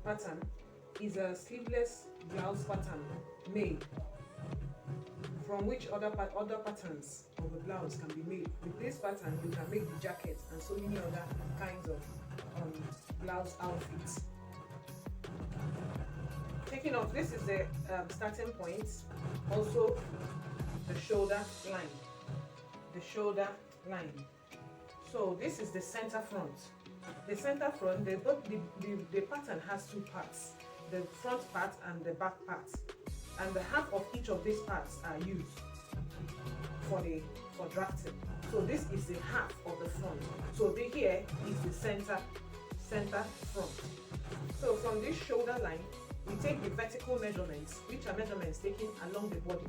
pattern is a sleeveless blouse pattern made from which other patterns of a blouse can be made. With this pattern, you can make the jacket and so many other kinds of blouse outfits. Taking off, this is the starting point. Also, the shoulder line. The shoulder line. So this is the center front. The center front, the pattern has two parts, the front part and the back part, and the half of each of these parts are used for drafting. So this is the half of the front. So here is the center front. So from this shoulder line, we take the vertical measurements, which are measurements taken along the body.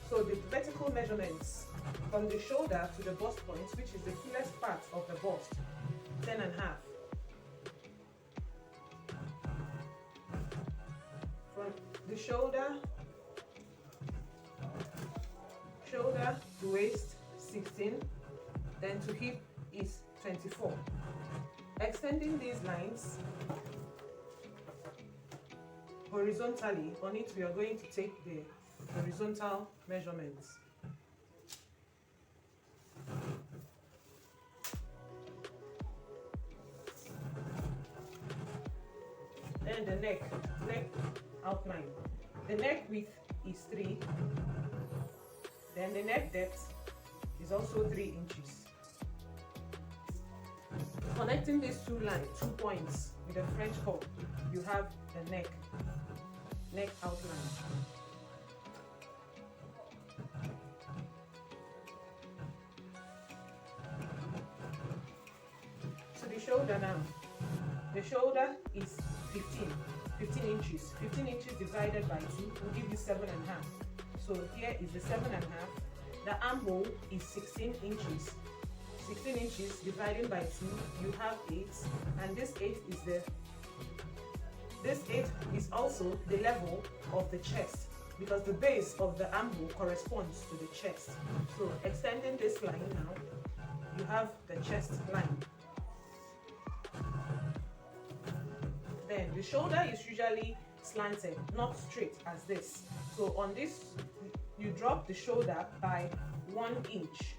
So the vertical measurements from the shoulder to the bust point, which is the fullest part of the bust, 10.5. From the shoulder to waist, 16, then to hip is 24. Extending these lines horizontally, on it we are going to take the horizontal measurements. Then the neck outline. The neck width is 3. Then the neck depth is also 3 inches. Connecting these two points with a French curve, you have the neck outline. So the shoulder now. The shoulder is 15 inches. 15 inches divided by 2 will give you 7.5. So here is the 7.5. The armhole is 16 inches. 16 inches divided by 2, you have 8, and this 8 is also the level of the chest, because the base of the armhole corresponds to the chest. So extending this line now, you have the chest line. Then the shoulder is usually slanted, not straight as this. So on this, you drop the shoulder by 1 inch.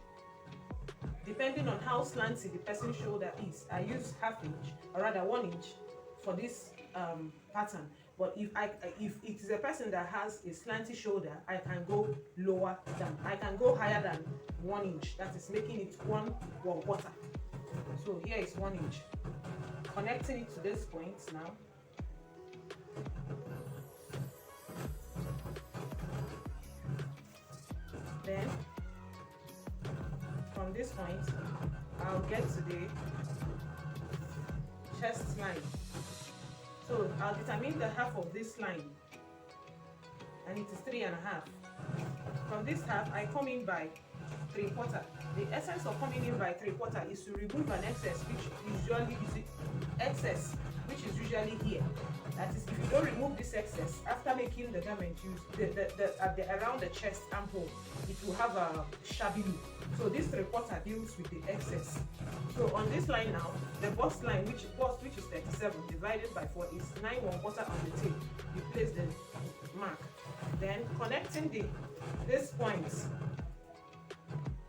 Depending on how slanty the person's shoulder is, I use ½ inch, or rather 1 inch for this pattern. But if it is a person that has a slanty shoulder, I can go lower than, I can go higher than 1 inch. That is making it 1/4. So here is 1 inch. Connecting it to this point now. Then from this point, I'll get to the chest line. So I'll determine the half of this line, and it is 3.5. From this half, I come in by 3/4. The essence of coming in by 3/4 is to remove an excess, which usually is usually here. That is, if you don't remove this excess after making the garment, around the chest armhole, it will have a shabby look. So this 3/4 deals with the excess. So on this line now, the bust line, which is 37 divided by 4 is 9/1/4 on the tape. You place the mark. Then connecting these points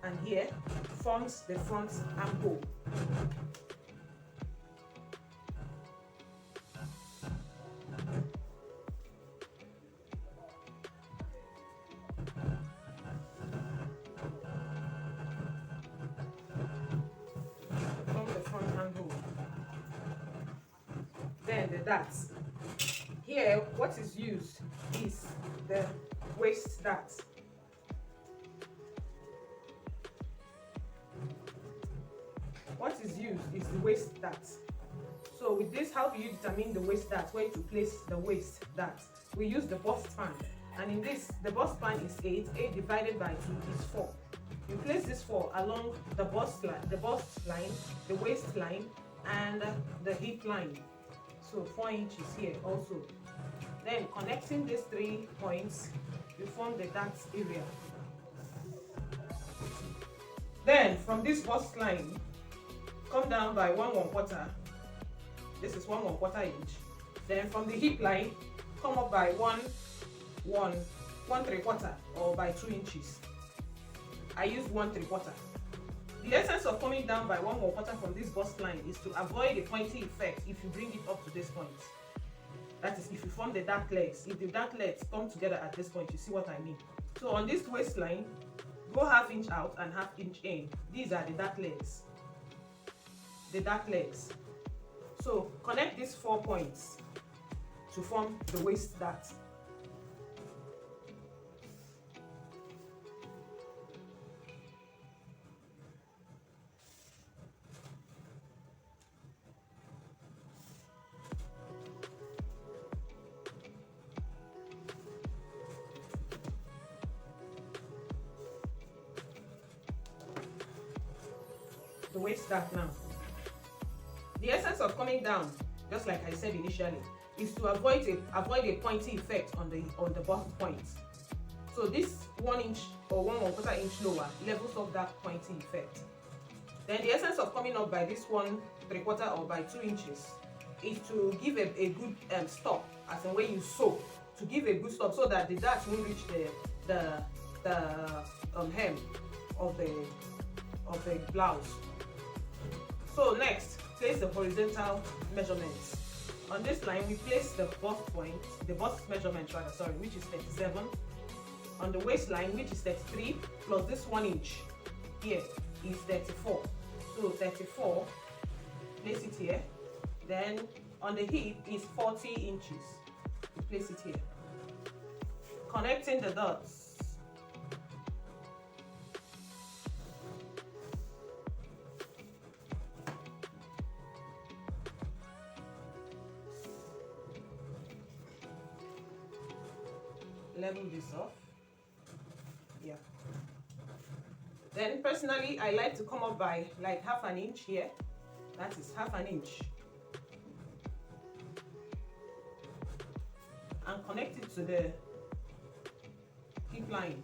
and here forms the front armhole. Then the darts. Here, what is used is the waist dart. What is used is the waist dart. So with this, how do you determine the waist dart, where to place the waist dart? We use the bust span, and in this, the bust span is 8. 8 divided by 2 is 4. You place this 4 along the bust line, the waist line, and the hip line. So 4 inches here also. Then connecting these 3 points, you form the dart area. Then from this bust line, come down by 1/1/4. This is 1/1/4 inch. Then from the hip line, come up by 1 3/4 or by 2 inches. I used 1 3/4. The essence of coming down by 1 1/4 from this bust line is to avoid a pointy effect if you bring it up to this point. That is, if you form the dark legs. If the dark legs come together at this point, you see what I mean. So on this waistline, go 1/2 inch out and 1/2 inch in. These are the dark legs. The dark legs. So connect these 4 points to form the waist dart. The waist dart now. The essence of coming down, just like I said initially, is to avoid a pointy effect on the bust point. So this 1 inch or 1 1/4 inch lower levels up that pointy effect. Then the essence of coming up by this 1 3/4 or by 2 inches is to give a good stop, as in when you sew, to give a good stop so that the dart won't reach the hem of the blouse. So next, place the horizontal measurements. On this line, we place the bust point, the bust measurement rather, sorry, which is 37. On the waistline, which is 33, plus this 1 inch here is 34. So 34, place it here. Then on the hip is 40 inches. We place it here. Connecting the dots. Level this off. Yeah. Then personally, I like to come up by like 1/2 inch here. That is 1/2 inch. And connect it to the hip line.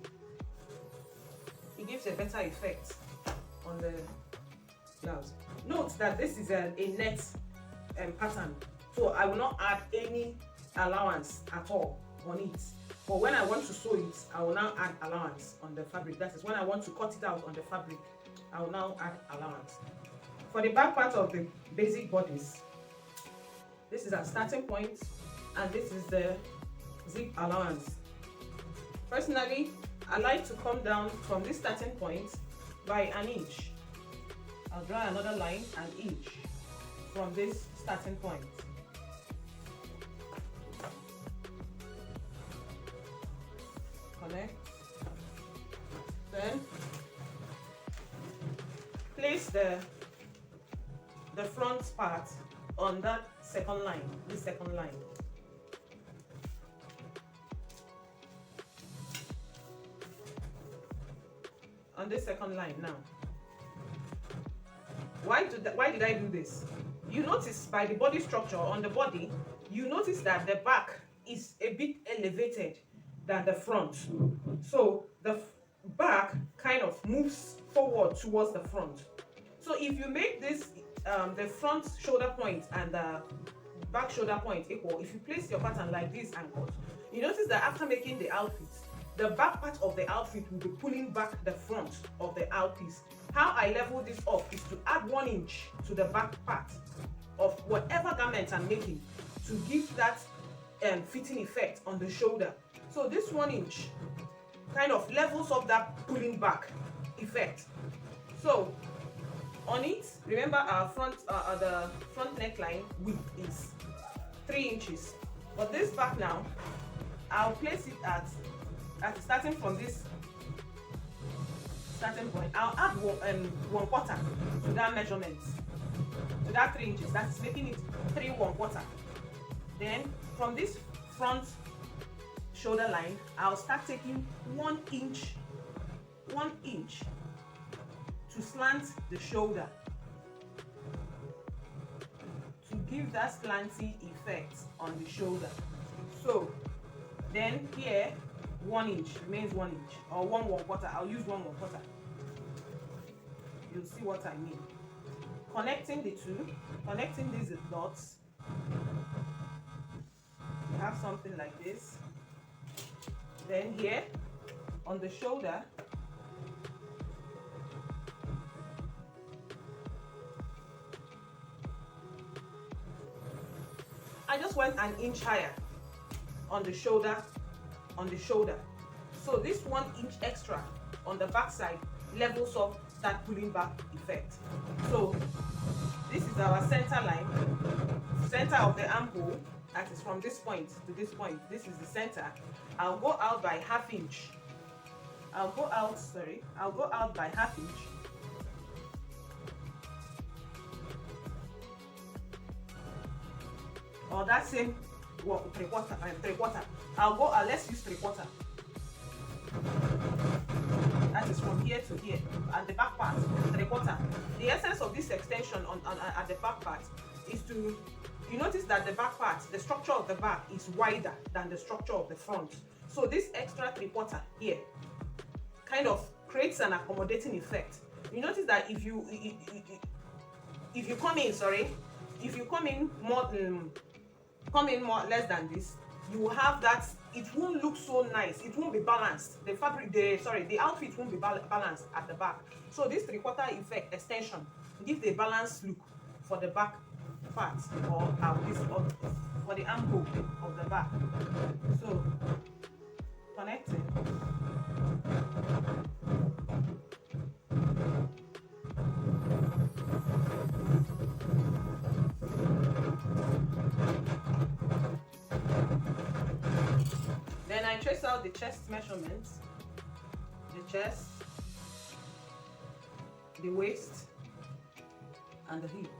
It gives a better effect on the blouse. Note that this is a net pattern, so I will not add any allowance at all on it. But when I want to sew it, I will now add allowance on the fabric. That is, when I want to cut it out on the fabric, I will now add allowance. For the back part of the basic bodice, this is our starting point, and this is the zip allowance. Personally, I like to come down from this starting point by 1 inch. I'll draw another line 1 inch from this starting point. Connect. Then place the front part on that second line, this second line. On this second line now. Why did I do this? You notice by the body structure on the body, you notice that the back is a bit elevated than the front. So the back kind of moves forward towards the front. So if you make this the front shoulder point and the back shoulder point equal, if you place your pattern like this and cut, you notice that after making the outfit, the back part of the outfit will be pulling back the front of the outfit. How I level this off is to add 1 inch to the back part of whatever garment I'm making to give that fitting effect on the shoulder. So this 1 inch kind of levels up that pulling back effect. So on it, remember our the front neckline width is 3 inches. But this back now, I'll place it at starting from this starting point. I'll add 1 1/4 to that measurement, to that 3 inches. That's making it 3 1/4. Then from this front shoulder line, I'll start taking 1 inch to slant the shoulder, to give that slanty effect on the shoulder. So then here 1 inch remains 1 inch, or 1 1/4. I'll use 1 1/4. You'll see what I mean. Connecting the two, connecting these dots. have something like this. Then here on the shoulder, I just went an inch higher on the shoulder, So this 1 inch extra on the back side levels up that pulling back effect. So this is our center line, center of the armhole, that is from this point to this point. This is the center. I'll go out by ½ inch. I'll go out by ½ inch. Or that same, well, 3/4. I'll go, let's use 3/4. That is from here to here, and the back part, 3/4. The essence of this extension at the back part is to, you notice that the back part, the structure of the back is wider than the structure of the front. So this extra 3/4 here kind of creates an accommodating effect. You notice that if you come in more less than this, you will have that, it won't look so nice, it won't be balanced. The outfit won't be balanced at the back. So this 3/4 effect extension gives a balanced look for the back part, or for the armhole of the back. So connecting. Then I trace out the chest measurements, the chest, the waist, and the hip.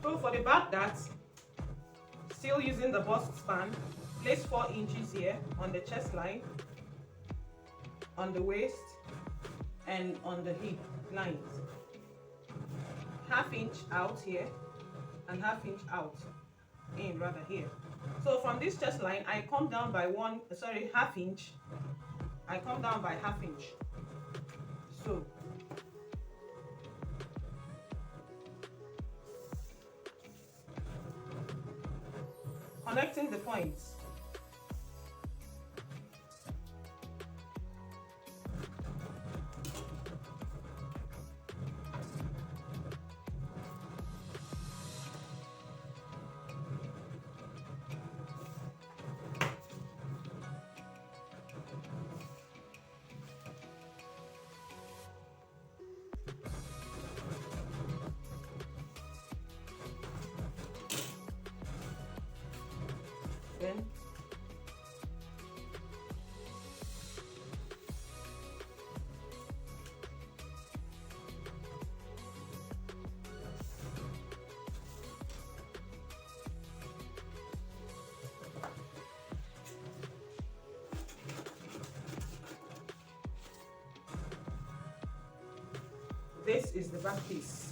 So for the back dart, still using the bust span, place 4 inches here on the chest line, on the waist, and on the hip lines. ½ inch out here, and ½ inch out in rather here. So from this chest line, I come down by ½ inch. I come down by ½ inch. So connecting the points. Then this is the back piece.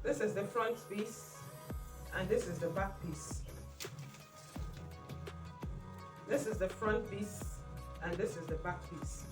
This is the front piece, and this is the back piece. This is the front piece, and this is the back piece.